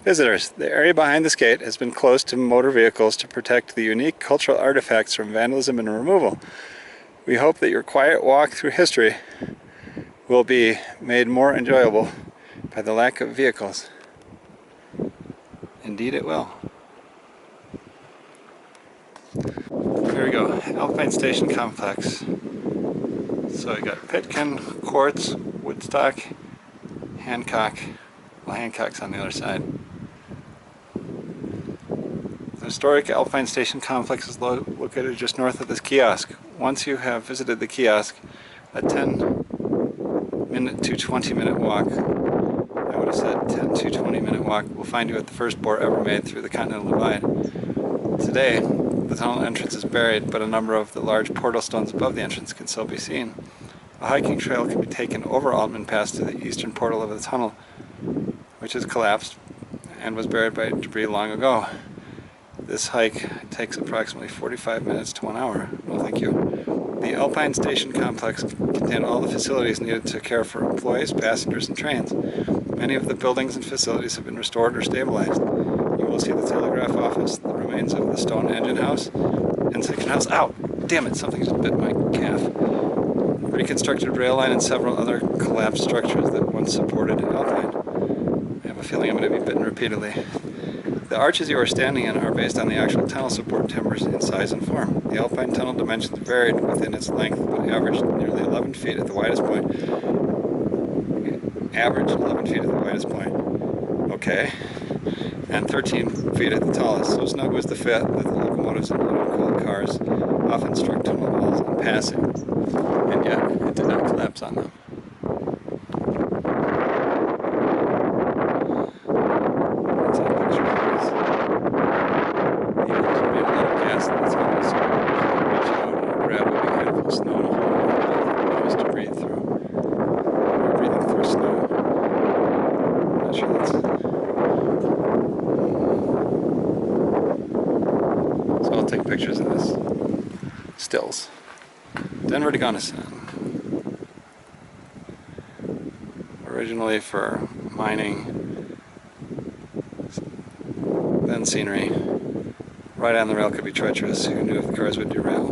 Visitors, the area behind this gate has been closed to motor vehicles to protect the unique cultural artifacts from vandalism and removal. We hope that your quiet walk through history will be made more enjoyable by the lack of vehicles. Indeed it will. Here we go, Alpine Station Complex. So we got Pitkin, Quartz, Woodstock, Hancock. Well, Hancock's on the other side. The historic Alpine Station Complex is located just north of this kiosk. Once you have visited the kiosk, a 10-minute to 20-minute walk, I would have said 10 to 20-minute walk, will find you at the first bore ever made through the Continental Divide. Today, the tunnel entrance is buried, but a number of the large portal stones above the entrance can still be seen. A hiking trail can be taken over Altman Pass to the eastern portal of the tunnel, which has collapsed and was buried by debris long ago. This hike takes approximately 45 minutes to 1 hour. No thank you. The Alpine Station Complex contains all the facilities needed to care for employees, passengers, and trains. Many of the buildings and facilities have been restored or stabilized. You will see the telegraph office, the remains of the stone engine house, and second house. Ow! Damn it, something just bit my calf. Reconstructed rail line and several other collapsed structures that once supported Alpine. I have a feeling I'm going to be bitten repeatedly. The arches you are standing in are based on the actual tunnel support timbers in size and form. The Alpine tunnel dimensions varied within its length, but averaged nearly 11 feet at the widest point. Okay. And 13 feet at the tallest. So snug was the fit that the locomotives and uncooled cars often struck tunnel walls in passing. And yet, it did not collapse on them. Take pictures of this. Stills. Denver to Gunnison. Originally for mining, then scenery. Right on the rail could be treacherous. Who knew if the cars would derail?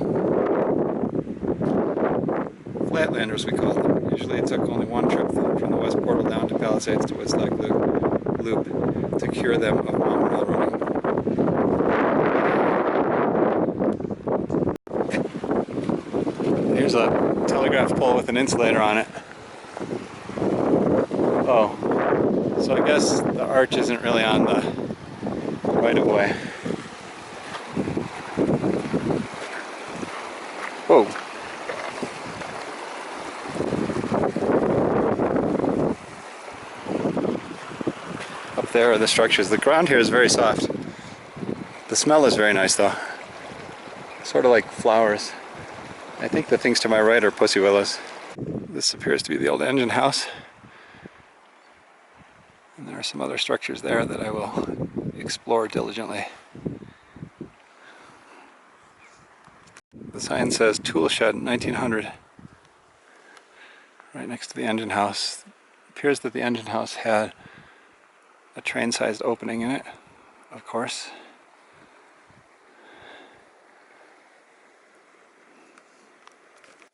Flatlanders, we call them. Usually it took only one trip from the West Portal down to Palisades to Woodstock Loop to cure them of mountain railroading. Here's a telegraph pole with an insulator on it. Oh, so I guess the arch isn't really on the right-of-way. Whoa. Up there are the structures. The ground here is very soft. The smell is very nice though. Sort of like flowers. I think the things to my right are pussy willows. This appears to be the old engine house. And there are some other structures there that I will explore diligently. The sign says tool shed 1900. Right next to the engine house. It appears that the engine house had a train-sized opening in it, of course.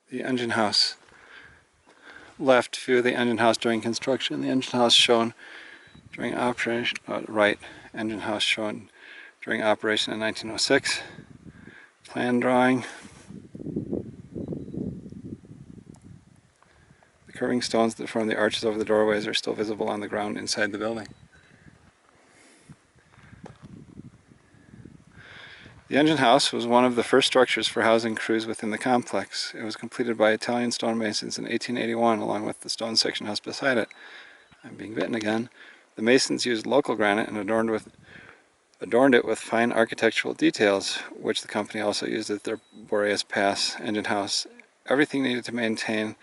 The engine house. Left view of the engine house during construction. The engine house shown during operation, right, engine house shown during operation in 1906. Plan drawing. The curving stones that form the arches over the doorways are still visible on the ground inside the building. The engine house was one of the first structures for housing crews within the complex. It was completed by Italian stonemasons in 1881 along with the stone section house beside it. I'm being bitten again. The masons used local granite and adorned it with fine architectural details, which the company also used at their Boreas Pass engine house. Everything needed to maintain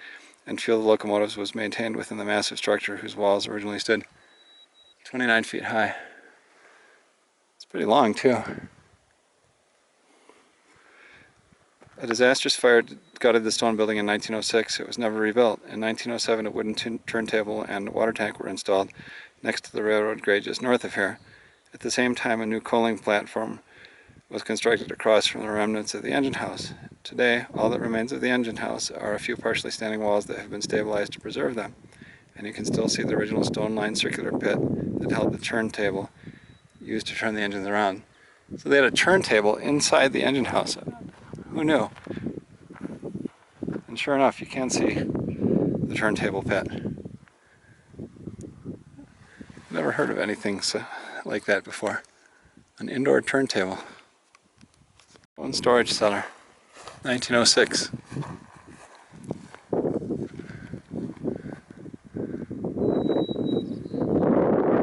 and fuel the locomotives was maintained within the massive structure whose walls originally stood 29 feet high. It's pretty long too. A disastrous fire gutted the stone building in 1906. It was never rebuilt. In 1907, a wooden turntable and water tank were installed. In next to the railroad grade just north of here. At the same time, a new coaling platform was constructed across from the remnants of the engine house. Today, all that remains of the engine house are a few partially standing walls that have been stabilized to preserve them. And you can still see the original stone-lined circular pit that held the turntable used to turn the engines around. So they had a turntable inside the engine house. Who knew? And sure enough, you can see the turntable pit. Never heard of anything like that before. An indoor turntable. One storage cellar. 1906.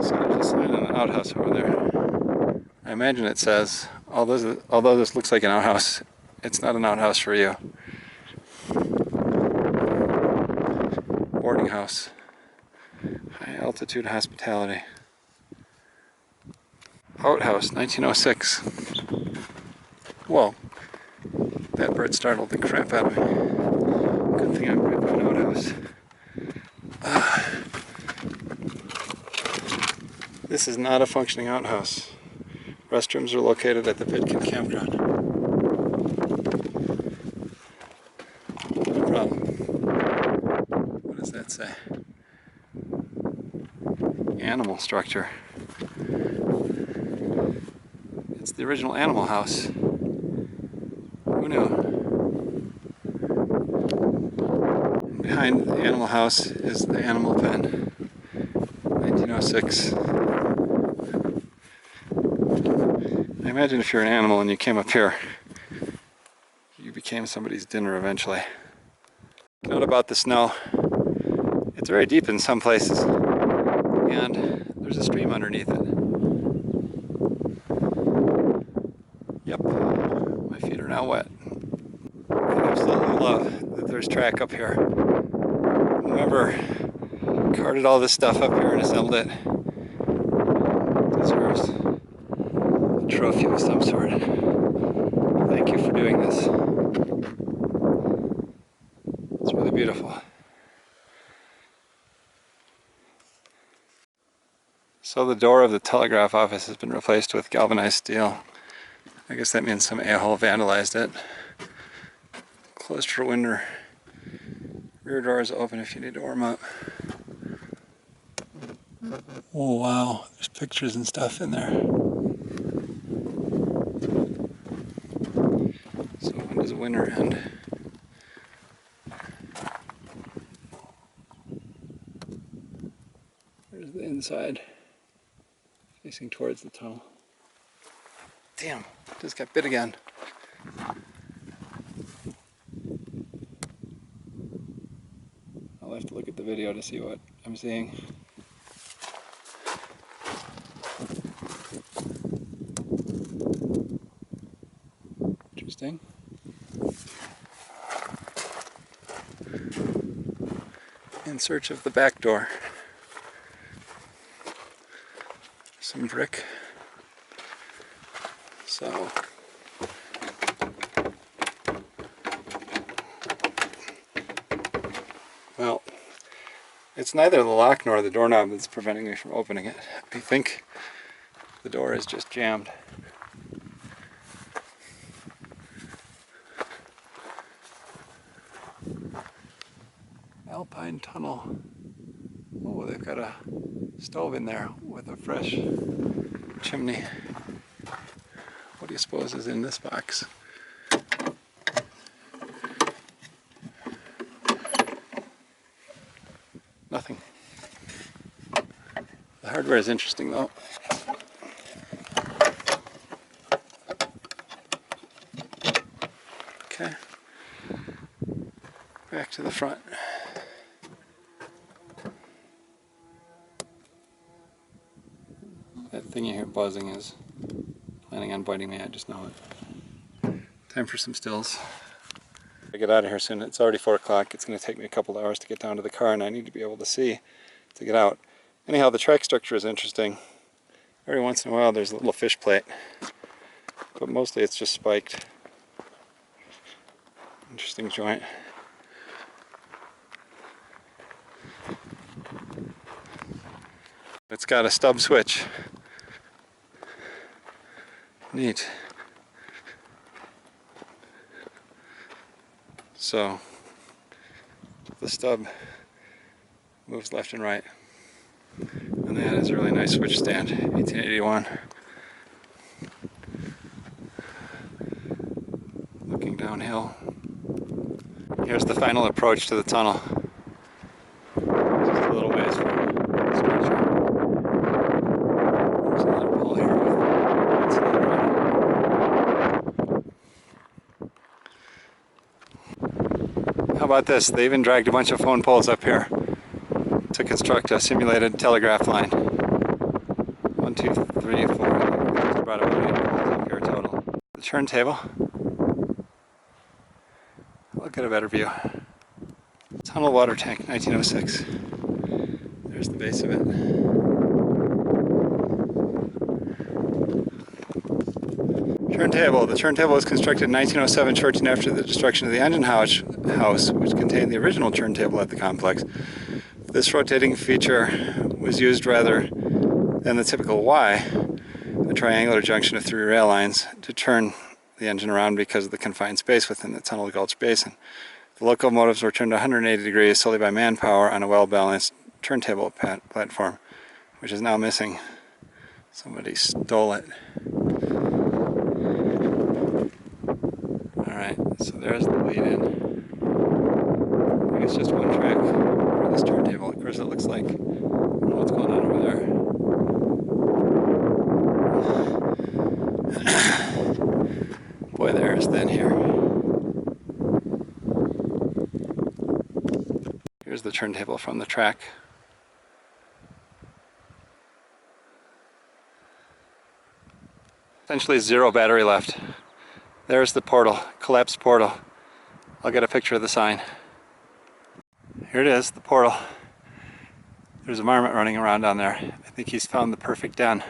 So there's a sign on the outhouse over there. I imagine it says, although this looks like an outhouse, it's not an outhouse for you. Boarding house. High altitude hospitality. Outhouse, 1906. Whoa. That bird startled the crap out of me. Good thing I'm right by an outhouse. This is not a functioning outhouse. Restrooms are located at the Pitkin campground. No problem. What does that say? Animal structure. It's the original animal house. Who knew? And behind the animal house is the animal pen. 1906. I imagine if you're an animal and you came up here, you became somebody's dinner eventually. Note about the snow. It's very deep in some places, and there's a stream underneath it. Yep, my feet are now wet. I absolutely love that there's track up here. Whoever carted all this stuff up here and assembled it deserves a trophy of some sort. Thank you for doing this. It's really beautiful. So the door of the telegraph office has been replaced with galvanized steel. I guess that means some a-hole vandalized it. Closed for winter. Rear door is open if you need to warm up. Oh wow, there's pictures and stuff in there. So when does winter end? There's the inside, facing towards the tunnel. Damn, just got bit again. I'll have to look at the video to see what I'm seeing. Interesting. In search of the back door. Some brick. So well, it's neither the lock nor the doorknob that's preventing me from opening it. I think the door is just jammed. Alpine tunnel. Oh, they've got a stove in there with a fresh chimney. What do you suppose is in this box? Nothing. The hardware is interesting though. Okay. Back to the front. That thing you hear buzzing is planning on biting me, I just know it. Time for some stills. I get out of here soon. It's already 4 o'clock. It's going to take me a couple of hours to get down to the car, and I need to be able to see to get out. Anyhow, the track structure is interesting. Every once in a while there's a little fish plate, but mostly it's just spiked. Interesting joint. It's got a stub switch. Neat. So the stub moves left and right. And that is a really nice switch stand, 1881. Looking downhill. Here's the final approach to the tunnel. Just a little ways from the structure. There's another pole here with insulator on it. How about this? They even dragged a bunch of phone poles up here to construct a simulated telegraph line. 1, 2, 3, 4. There's about 8 poles up here total. The turntable. I'll get a better view. Tunnel water tank, 1906. There's the base of it. Turntable. The turntable was constructed in 1907, shortly after the destruction of the engine house, which contained the original turntable at the complex. This rotating feature was used rather than the typical Y, a triangular junction of 3 rail lines, to turn the engine around because of the confined space within the tunnel gulch basin. The locomotives were turned 180 degrees solely by manpower on a well-balanced turntable platform, which is now missing. Somebody stole it. Alright, so there's the lead-in. I think it's just one track for this turntable. Of course, it looks like, I don't know what's going on over there. Boy, there's thin here. Here's the turntable from the track. Essentially 0 battery left. There's the portal, collapsed portal. I'll get a picture of the sign. Here it is, the portal. There's a marmot running around down there. I think he's found the perfect den.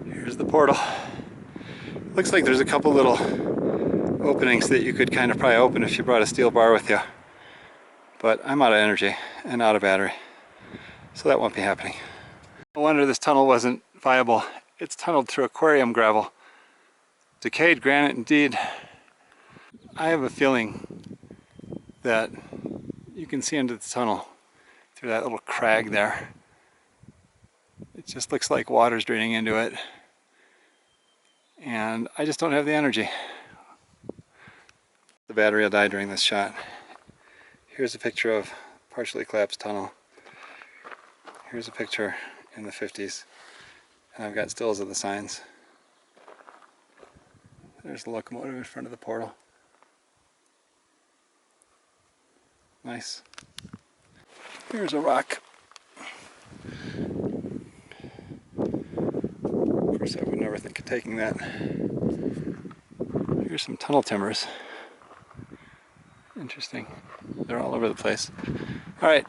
Here's the portal. Looks like there's a couple little openings that you could kind of pry open if you brought a steel bar with you. But I'm out of energy and out of battery, so that won't be happening. No wonder this tunnel wasn't viable. It's tunneled through aquarium gravel. Decayed granite indeed. I have a feeling that you can see into the tunnel through that little crag there. It just looks like water's draining into it. And I just don't have the energy. The battery will die during this shot. Here's a picture of partially collapsed tunnel. Here's a picture in the 50s. And I've got stills of the signs. There's the locomotive in front of the portal. Nice. Here's a rock. Of course, I would never think of taking that. Here's some tunnel timbers. Interesting. They're all over the place. Alright,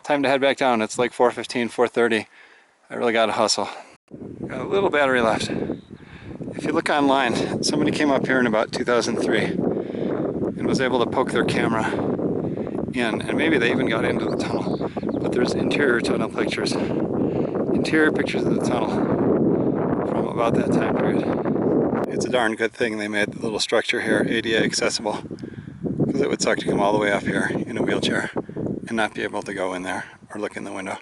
time to head back down. It's like 4:15, 4:30. I really gotta hustle. Got a little battery left. If you look online, somebody came up here in about 2003 and was able to poke their camera in, and maybe they even got into the tunnel. But there's interior tunnel pictures. Interior pictures of the tunnel from about that time period. It's a darn good thing they made the little structure here ADA accessible, because it would suck to come all the way up here in a wheelchair and not be able to go in there or look in the window.